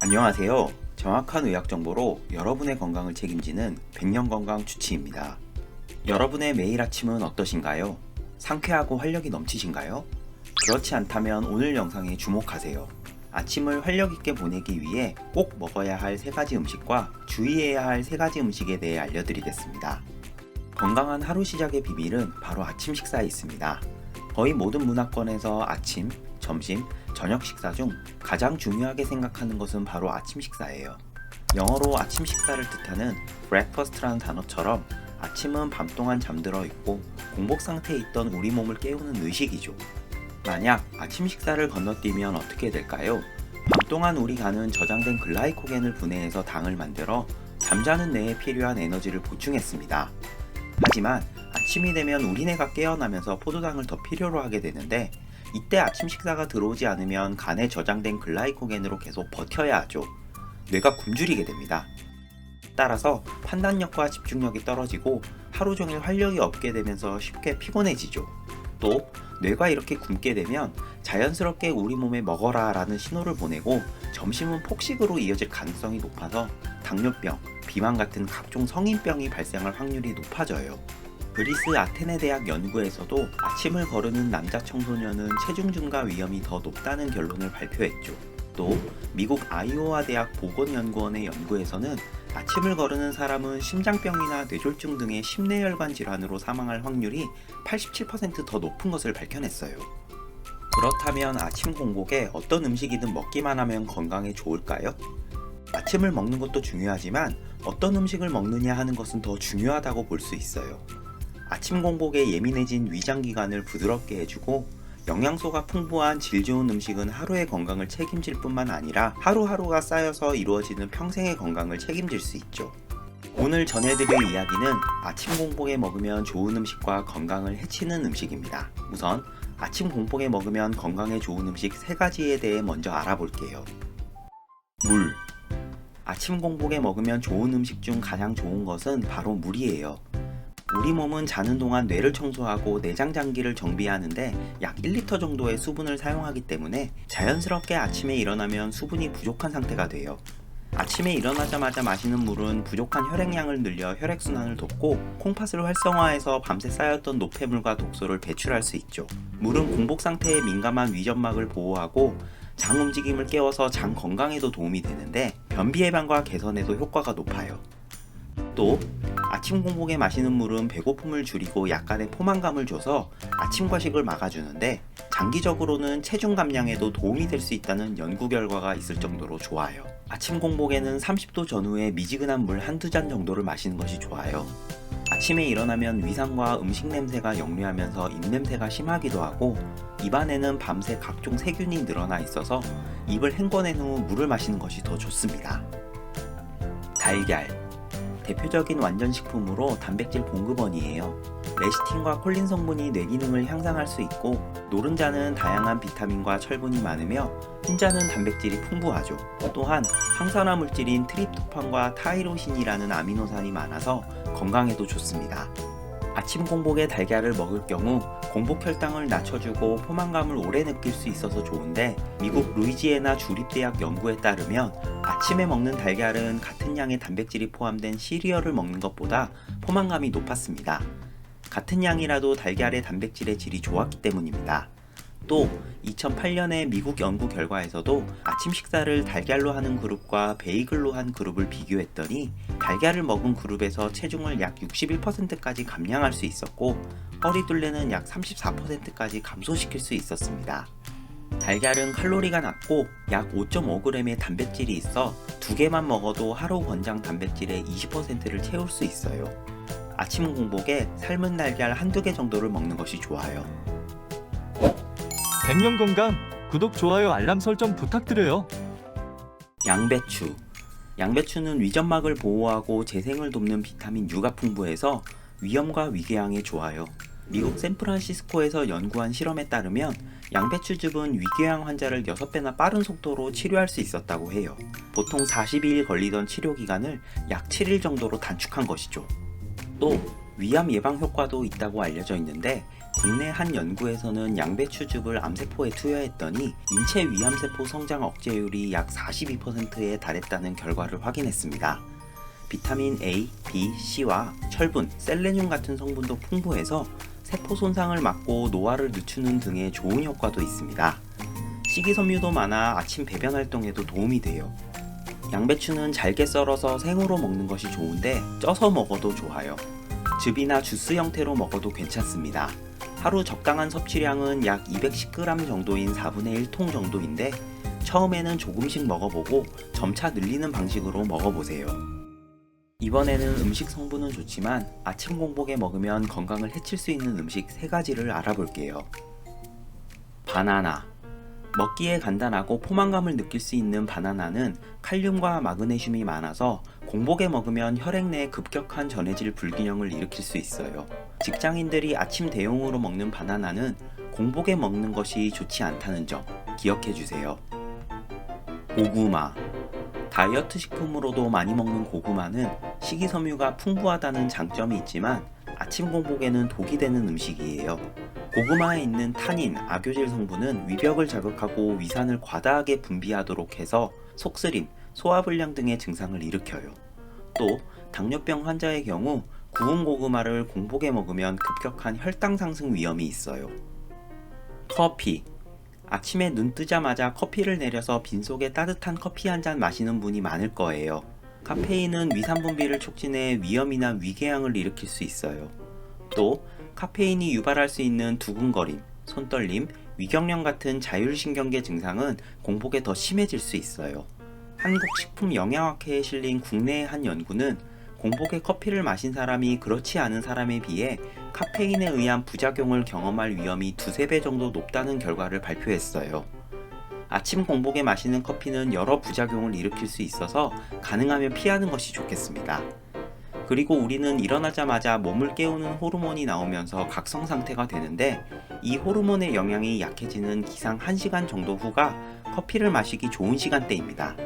안녕하세요. 정확한 의학 정보로 여러분의 건강을 책임지는 백년건강 주치입니다. 여러분의 매일 아침은 어떠신가요? 상쾌하고 활력이 넘치신가요? 그렇지 않다면 오늘 영상에 주목하세요. 아침을 활력 있게 보내기 위해 꼭 먹어야 할 3가지 음식과 주의해야 할 3가지 음식에 대해 알려드리겠습니다. 건강한 하루 시작의 비밀은 바로 아침 식사에 있습니다. 거의 모든 문화권에서 아침, 점심, 저녁 식사 중 가장 중요하게 생각하는 것은 바로 아침 식사예요. 영어로 아침 식사를 뜻하는 breakfast라는 단어처럼 아침은 밤 동안 잠들어 있고 공복 상태에 있던 우리 몸을 깨우는 의식이죠. 만약 아침 식사를 건너뛰면 어떻게 될까요? 밤 동안 우리 간은 저장된 글라이코겐을 분해해서 당을 만들어 잠자는 내에 필요한 에너지를 보충했습니다. 하지만 아침이 되면 우리 뇌가 깨어나면서 포도당을 더 필요로 하게 되는데 이때 아침 식사가 들어오지 않으면 간에 저장된 글라이코겐으로 계속 버텨야 하죠. 뇌가 굶주리게 됩니다. 따라서 판단력과 집중력이 떨어지고 하루 종일 활력이 없게 되면서 쉽게 피곤해지죠. 또 뇌가 이렇게 굶게 되면 자연스럽게 우리 몸에 먹어라 라는 신호를 보내고 점심은 폭식으로 이어질 가능성이 높아서 당뇨병, 비만 같은 각종 성인병이 발생할 확률이 높아져요. 그리스 아테네 대학 연구에서도 아침을 거르는 남자 청소년은 체중 증가 위험이 더 높다는 결론을 발표했죠. 또 미국 아이오와 대학 보건연구원의 연구에서는 아침을 거르는 사람은 심장병이나 뇌졸중 등의 심내혈관 질환으로 사망할 확률이 87% 더 높은 것을 밝혀냈어요. 그렇다면 아침 공복에 어떤 음식이든 먹기만 하면 건강에 좋을까요? 아침을 먹는 것도 중요하지만 어떤 음식을 먹느냐 하는 것은 더 중요하다고 볼 수 있어요. 아침 공복에 예민해진 위장기관을 부드럽게 해주고 영양소가 풍부한 질 좋은 음식은 하루의 건강을 책임질 뿐만 아니라 하루하루가 쌓여서 이루어지는 평생의 건강을 책임질 수 있죠. 오늘 전해드릴 이야기는 아침 공복에 먹으면 좋은 음식과 건강을 해치는 음식입니다. 우선 아침 공복에 먹으면 건강에 좋은 음식 3가지에 대해 먼저 알아볼게요. 물. 아침 공복에 먹으면 좋은 음식 중 가장 좋은 것은 바로 물이에요. 우리 몸은 자는 동안 뇌를 청소하고 내장 장기를 정비하는데 약 1리터 정도의 수분을 사용하기 때문에 자연스럽게 아침에 일어나면 수분이 부족한 상태가 돼요. 아침에 일어나자마자 마시는 물은 부족한 혈액량을 늘려 혈액순환을 돕고 콩팥을 활성화해서 밤새 쌓였던 노폐물과 독소를 배출할 수 있죠. 물은 공복 상태에 민감한 위점막을 보호하고 장 움직임을 깨워서 장 건강에도 도움이 되는데 변비 예방과 개선에도 효과가 높아요. 또 아침 공복에 마시는 물은 배고픔을 줄이고 약간의 포만감을 줘서 아침 과식을 막아주는데 장기적으로는 체중 감량에도 도움이 될 수 있다는 연구 결과가 있을 정도로 좋아요. 아침 공복에는 30도 전후에 미지근한 물 한두 잔 정도를 마시는 것이 좋아요. 아침에 일어나면 위산과 음식 냄새가 역류하면서 입냄새가 심하기도 하고 입안에는 밤새 각종 세균이 늘어나 있어서 입을 헹궈낸 후 물을 마시는 것이 더 좋습니다. 달걀. 대표적인 완전식품으로 단백질 봉급원이에요. 레시틴과 콜린 성분이 뇌 기능을 향상할 수 있고 노른자는 다양한 비타민과 철분이 많으며 흰자는 단백질이 풍부하죠. 또한 항산화 물질인 트립토판과 타이로신이라는 아미노산이 많아서 건강에도 좋습니다. 아침 공복에 달걀을 먹을 경우 공복 혈당을 낮춰주고 포만감을 오래 느낄 수 있어서 좋은데 미국 루이지애나 주립대학 연구에 따르면 아침에 먹는 달걀은 같은 양의 단백질이 포함된 시리얼을 먹는 것보다 포만감이 높았습니다. 같은 양이라도 달걀의 단백질의 질이 좋았기 때문입니다. 또 2008년의 미국 연구 결과에서도 아침 식사를 달걀로 하는 그룹과 베이글로 한 그룹을 비교했더니 달걀을 먹은 그룹에서 체중을 약 61%까지 감량할 수 있었고 허리둘레는 약 34%까지 감소시킬 수 있었습니다. 달걀은 칼로리가 낮고 약 5.5g의 단백질이 있어 2개만 먹어도 하루 권장 단백질의 20%를 채울 수 있어요. 아침 공복에 삶은 달걀 한두 개 정도를 먹는 것이 좋아요. 백년건강 구독, 좋아요, 알람 설정 부탁드려요. 양배추. 양배추는 위점막을 보호하고 재생을 돕는 비타민 U가 풍부해서 위염과 위궤양에 좋아요. 미국 샌프란시스코에서 연구한 실험에 따르면 양배추즙은 위궤양 환자를 6배나 빠른 속도로 치료할 수 있었다고 해요. 보통 42일 걸리던 치료 기간을 약 7일 정도로 단축한 것이죠. 또 위암 예방 효과도 있다고 알려져 있는데 국내 한 연구에서는 양배추즙을 암세포에 투여했더니 인체 위암세포 성장 억제율이 약 42%에 달했다는 결과를 확인했습니다. 비타민 A, B, C와 철분, 셀레늄 같은 성분도 풍부해서 세포 손상을 막고 노화를 늦추는 등의 좋은 효과도 있습니다. 식이섬유도 많아 아침 배변 활동에도 도움이 돼요. 양배추는 잘게 썰어서 생으로 먹는 것이 좋은데 쪄서 먹어도 좋아요. 즙이나 주스 형태로 먹어도 괜찮습니다. 하루 적당한 섭취량은 약 210g 정도인 4분의 1통 정도인데 처음에는 조금씩 먹어보고 점차 늘리는 방식으로 먹어보세요. 이번에는 음식 성분은 좋지만 아침 공복에 먹으면 건강을 해칠 수 있는 음식 3가지를 알아볼게요. 바나나. 먹기에 간단하고 포만감을 느낄 수 있는 바나나는 칼륨과 마그네슘이 많아서 공복에 먹으면 혈액 내에 급격한 전해질 불균형을 일으킬 수 있어요. 직장인들이 아침 대용으로 먹는 바나나는 공복에 먹는 것이 좋지 않다는 점 기억해 주세요. 고구마. 다이어트 식품으로도 많이 먹는 고구마는 식이섬유가 풍부하다는 장점이 있지만 아침 공복에는 독이 되는 음식이에요. 고구마에 있는 타닌, 아교질 성분은 위벽을 자극하고 위산을 과다하게 분비하도록 해서 속쓰림, 소화불량 등의 증상을 일으켜요. 또 당뇨병 환자의 경우 구운 고구마를 공복에 먹으면 급격한 혈당 상승 위험이 있어요. 커피. 아침에 눈 뜨자마자 커피를 내려서 빈속에 따뜻한 커피 한 잔 마시는 분이 많을 거예요. 카페인은 위산 분비를 촉진해 위염이나 위궤양을 일으킬 수 있어요. 또 카페인이 유발할 수 있는 두근거림, 손떨림, 위경련 같은 자율신경계 증상은 공복에 더 심해질 수 있어요. 한국식품영양학회에 실린 국내의 한 연구는 공복에 커피를 마신 사람이 그렇지 않은 사람에 비해 카페인에 의한 부작용을 경험할 위험이 2~3배 정도 높다는 결과를 발표했어요. 아침 공복에 마시는 커피는 여러 부작용을 일으킬 수 있어서 가능하면 피하는 것이 좋겠습니다. 그리고 우리는 일어나자마자 몸을 깨우는 호르몬이 나오면서 각성 상태가 되는데 이 호르몬의 영향이 약해지는 기상 1시간 정도 후가 커피를 마시기 좋은 시간대입니다.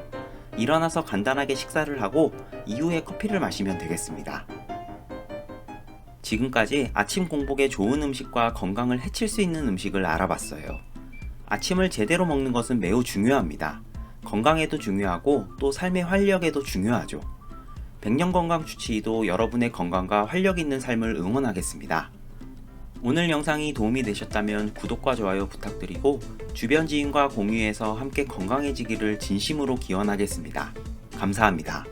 일어나서 간단하게 식사를 하고 이후에 커피를 마시면 되겠습니다. 지금까지 아침 공복에 좋은 음식과 건강을 해칠 수 있는 음식을 알아봤어요. 아침을 제대로 먹는 것은 매우 중요합니다. 건강에도 중요하고 또 삶의 활력에도 중요하죠. 백년건강주치의도 여러분의 건강과 활력 있는 삶을 응원하겠습니다. 오늘 영상이 도움이 되셨다면 구독과 좋아요 부탁드리고 주변 지인과 공유해서 함께 건강해지기를 진심으로 기원하겠습니다. 감사합니다.